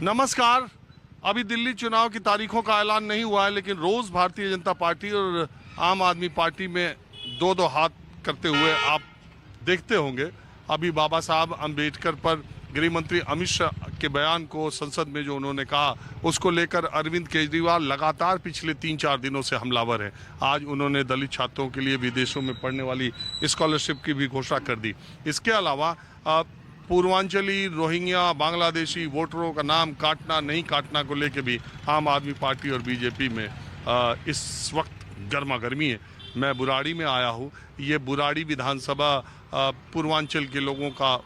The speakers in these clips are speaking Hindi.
नमस्कार। अभी दिल्ली चुनाव की तारीखों का ऐलान नहीं हुआ है, लेकिन रोज भारतीय जनता पार्टी और आम आदमी पार्टी में दो दो हाथ करते हुए आप देखते होंगे। अभी बाबा साहब अंबेडकर पर गृह मंत्री अमित शाह के बयान को संसद में जो उन्होंने कहा, उसको लेकर अरविंद केजरीवाल लगातार पिछले 3-4 दिनों से हमलावर हैं। आज उन्होंने दलित छात्रों के लिए विदेशों में पढ़ने वाली स्कॉलरशिप की भी घोषणा कर दी। इसके अलावा पूर्वांचली, रोहिंग्या, बांग्लादेशी वोटरों का नाम काटना नहीं काटना को लेकर भी आम आदमी पार्टी और बीजेपी में इस वक्त गर्मा गर्मी है। मैं बुराड़ी में आया हूँ। ये बुराड़ी विधानसभा पूर्वांचल के लोगों का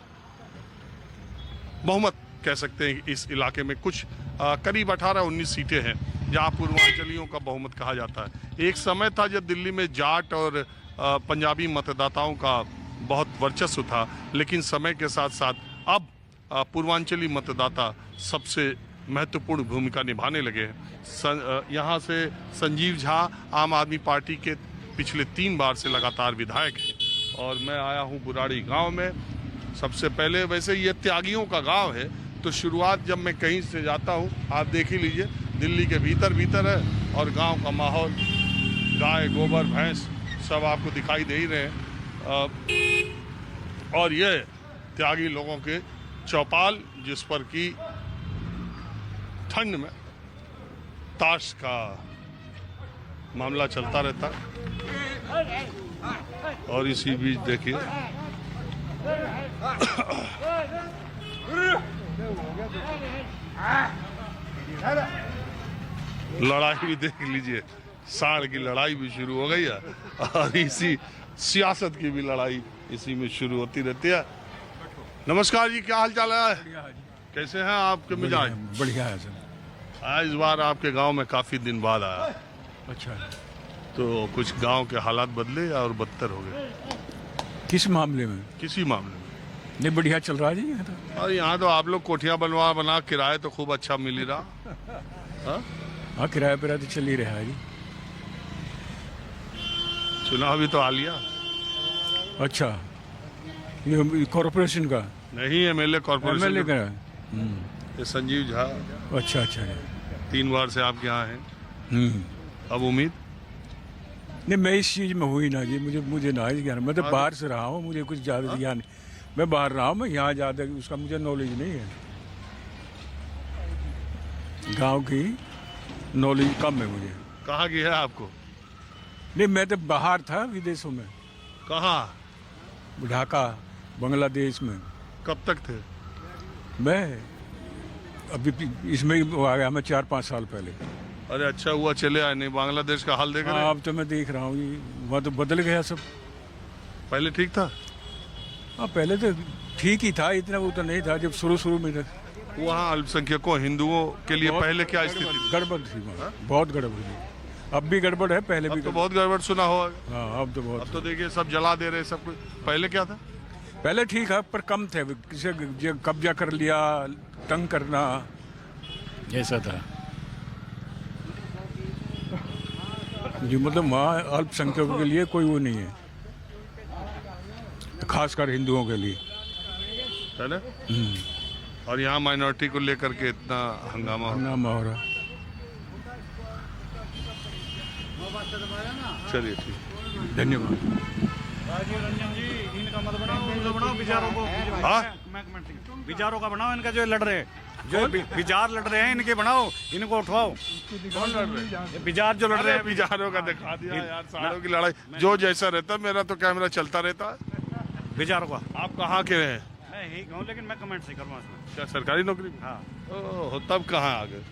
बहुमत कह सकते हैं। इस इलाके में कुछ करीब 18-19 सीटें हैं जहाँ पूर्वांचलियों का बहुमत कहा जाता है। एक समय था जब दिल्ली में जाट और पंजाबी मतदाताओं का बहुत वर्चस्व था, लेकिन समय के साथ साथ अब पूर्वांचली मतदाता सबसे महत्वपूर्ण भूमिका निभाने लगे हैं। यहाँ से संजीव झा आम आदमी पार्टी के पिछले 3 बार से लगातार विधायक हैं और मैं आया हूँ बुराड़ी गांव में। सबसे पहले, वैसे ये त्यागियों का गांव है, तो शुरुआत जब मैं कहीं से जाता हूँ, आप देख ही लीजिए, दिल्ली के भीतर है और गांव का माहौल, गाय, गोबर, भैंस सब आपको दिखाई दे ही रहे हैं। और ये त्यागी लोगों के चौपाल, जिस पर कि ठंड में ताश का मामला चलता रहता है। और इसी बीच देखिए लड़ाई भी देख लीजिए, साड़ की लड़ाई भी शुरू हो गई है और इसी सियासत की भी लड़ाई इसी में शुरू होती रहती है। नमस्कार जी, क्या हाल चाल है? कैसे हैं आपके मिजाज? बढ़िया है सर। आज इस बार आपके गांव में काफी दिन बाद आया। अच्छा, तो कुछ गांव के हालात बदले या और बदतर हो गए? किस मामले में? किसी मामले में नहीं, बढ़िया चल रहा है जी यहाँ तो। और यहाँ तो आप लोग कोठियां बना किराए तो खूब अच्छा मिल ही रहा। हाँ, किराया पे तो चल ही रहा है जी। चुनाव भी तो आ लिया। अच्छा, ये कॉर्पोरेशन का नहीं, एमएलए कॉर्पोरेशन एमएलए का। ये संजीव झा अच्छा अच्छा 3 बार से आपके यहाँ हैं। अब उम्मीद नहीं, मैं इस चीज़ में हुई ना जी। मुझे ना ही ज्ञान। मैं तो बाहर से रहा हूँ, मुझे कुछ ज़्यादा ज्ञान। मैं बाहर रहा हूँ, मैं यहाँ ज़्यादा उसका मुझे नॉलेज नहीं है। गांव की नॉलेज कम है मुझे। कहाँ की है आपको? नहीं, मैं तो बाहर था, विदेशों में। कहाँ? ढाका, बांग्लादेश में। कब तक थे? मैं अभी इसमें आ गया, मैं 4-5 साल पहले। अरे अच्छा हुआ चले आए, नहीं बांग्लादेश का हाल देख रहे हैं? अब तो मैं देख रहा हूँ ये वहाँ तो बदल गया सब। पहले ठीक था? हाँ, पहले तो ठीक ही था, इतना वो तो नहीं था जब शुरू में था। वहाँ अल्पसंख्यकों हिंदुओं के लिए पहले क्या स्थिति थी? गड़बड़ थी वहाँ, बहुत गड़बड़ थी। अब भी गड़बड़ है, पहले भी तो बहुत गड़बड़ सुना होगा। हाँ, अब तो बहुत। अब तो देखिए सब जला दे रहे सब कुछ। पहले क्या था? पहले ठीक है, पर कम थे। किसी कब्जा कर लिया, तंग करना, ऐसा था जी। मतलब वहाँ अल्पसंख्यकों के लिए कोई वो नहीं है, खासकर हिंदुओं के लिए। है ना? और यहाँ माइनॉरिटी को लेकर के इतना हंगामा हो रहा। चलिए ठीक, धन्यवाद। रंजन जी, इनका मत बनाओ विचारों को। विचारों का बनाओ, इनका जो लड़ रहे हैं, जो विचार लड़ रहे हैं, इनके बनाओ, इनको उठवाओ। कौन लड़ रहे हैं? विचार जो लड़ रहे हैं, विचारों का दिखा दिया यार। सालों की लड़ाई जो जैसा रहता, मेरा तो कैमरा चलता रहता है। विचारों का। आप कहाँ के हैं? मैं यही कहूँ, लेकिन मैं कमेंट नहीं करूँगा इसमें। क्या सरकारी नौकरी में? हाँ। ओह, तब कहाँ आ गए?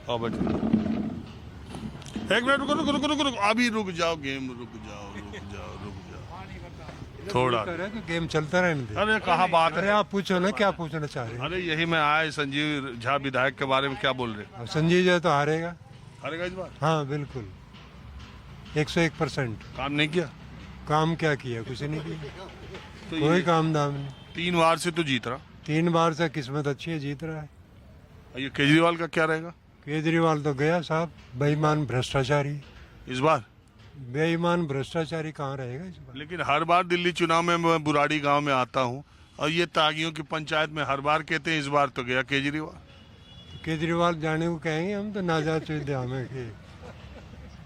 आओ बैठो। एक मिनट रुको। अभी रुक जाओ, गेम रुक जाओ। थोड़ा गेम चलता रहे। अरे कहाँ बात अरे है? आप पूछो ना, क्या पूछना चाह रहे हैं? अरे यही मैं आया, संजीव झा विधायक के बारे में क्या बोल रहे? अब संजीव जी तो हारेगा। हारेगा इस बार? हाँ बिल्कुल, 101%। काम नहीं किया? काम क्या किया? कुछ नहीं किया, तो कोई काम दाम नहीं। 3 बार से तो जीत रहा। 3 बार से किस्मत अच्छी है, जीत रहा है। ये केजरीवाल का क्या रहेगा? केजरीवाल तो गया साहब, बेईमान भ्रष्टाचारी। इस बार बेईमान भ्रष्टाचारी कहाँ रहेगा इस बार? लेकिन हर बार दिल्ली चुनाव में मैं बुराड़ी गांव में आता हूं और ये तागियों की पंचायत में हर बार कहते हैं इस बार तो गया केजरीवाल। केजरीवाल जाने को कहेंगे हम तो नाजात सुविधा में कि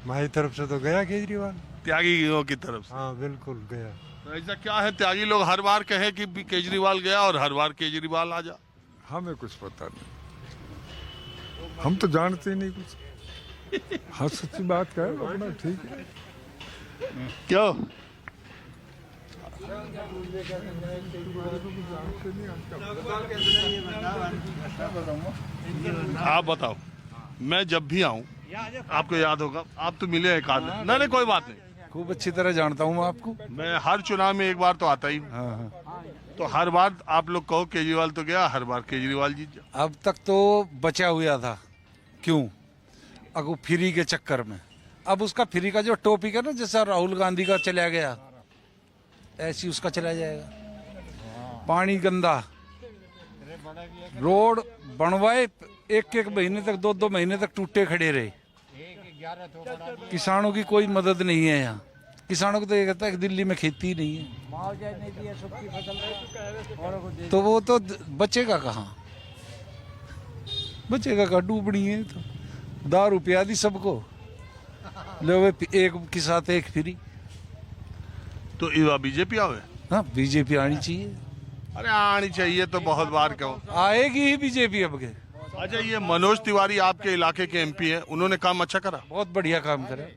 हमारी तरफ से तो गया केजरीवाल। त्यागियों की तरफ से। हाँ बिल्कुल गया। तो ऐसा क्या है त्यागी लोग हर बार कहे कि केजरीवाल गया और हर बार केजरीवाल आ जा? हमें कुछ पता नहीं, हम तो जानते ही नहीं कुछ। हाँ सच्ची बात कहे अपना ठीक है। क्यों? आप बताओ, मैं जब भी आऊं आपको याद होगा, आप तो मिले एक आध। नहीं कोई बात नहीं, खूब अच्छी तरह जानता हूँ मैं आपको। मैं हर चुनाव में एक बार तो आता ही हूं। हाँ। तो हर बार आप लोग कहो केजरीवाल तो गया, हर बार केजरीवाल जीत जा। अब तक तो बचा हुआ था, क्यों? अब वो फ्री के चक्कर में, अब उसका फ्री का जो टॉपिक है ना, जैसा राहुल गांधी का चला गया ऐसी उसका चला जाएगा। पानी गंदा, रोड बनवाए, एक महीने तक, 2 महीने तक टूटे खड़े रहे। किसानों की कोई मदद नहीं है यहाँ। किसानों को तो ये कहता है कि दिल्ली में खेती ही नहीं है, तो वो तो बचेगा कहाँ? बचेगा कहाँ? डूबनी है तो दारू पिया दी सबको, लो एक के साथ एक फ्री। तो युवा बीजेपी आवे? हाँ बीजेपी आनी चाहिए। अरे आनी चाहिए तो बहुत बार कहो, आएगी ही बीजेपी अब के। अच्छा ये मनोज तिवारी आपके इलाके के एमपी हैं, उन्होंने काम अच्छा करा? बहुत बढ़िया काम करे,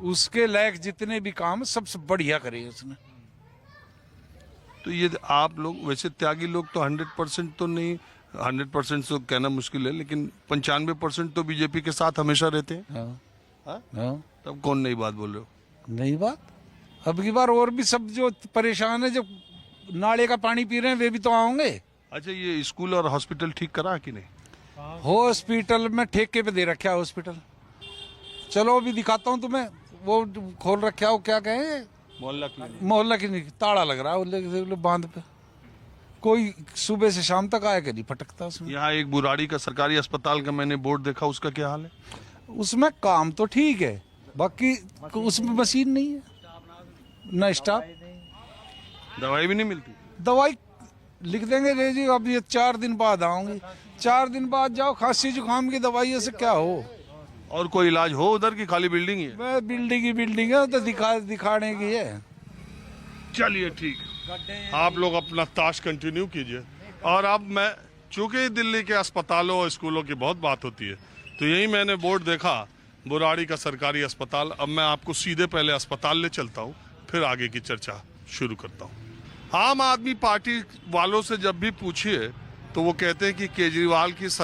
उसके लायक जितने भी काम सबसे बढ़िया करे उसने। तो ये आप लोग वैसे त्यागी लोग तो 100% तो नहीं, 100% तो कहना मुश्किल है, लेकिन 95% तो बीजेपी के साथ हमेशा रहते हैं। हाँ हाँ? हाँ, तब कौन नई बात बोल रहे हो? नई बात। अब की बार और भी सब जो परेशान है, जो नाले का पानी पी रहे हैं, वे भी तो आओगे। अच्छा ये स्कूल और हॉस्पिटल ठीक करा कि नहीं? हॉस्पिटल में ठेके पे दे रखा है हॉस्पिटल। चलो अभी दिखाता हूँ तुम्हें, वो खोल रखा हो, क्या कहें, मोहल्ला क्लिनिक। मोहल्ला क्लिनिक। ताला लग रहा है बांध पे, कोई सुबह से शाम तक आया कि नहीं फटकता उसमें। यहाँ एक बुराड़ी का सरकारी अस्पताल का मैंने बोर्ड देखा, उसका क्या हाल है? उसमें काम तो ठीक है, बाकी उसमें मशीन नहीं है, ना स्टाफ। दवाई भी नहीं मिलती? दवाई लिख देंगे रे जी, अब ये 4 दिन बाद आऊंगी, 4 दिन बाद जाओ, खांसी जुकाम की दवाइयों से क्या हो। और कोई इलाज हो उधर की खाली बिल्डिंग ही है? मैं बिल्डिंग ही बिल्डिंग है, तो दिखाने की है। चलिए ठीक, आप लोग अपना ताश कंटिन्यू कीजिए। और अब मैं, चूंकि दिल्ली के अस्पतालों और स्कूलों की बहुत बात होती है, तो यही मैंने बोर्ड देखा, बुराड़ी का सरकारी अस्पताल। अब मैं आपको सीधे पहले अस्पताल ले चलता हूँ, फिर आगे की चर्चा शुरू करता हूँ। आम आदमी पार्टी वालों से जब भी पूछिए तो वो कहते हैं कि केजरीवाल की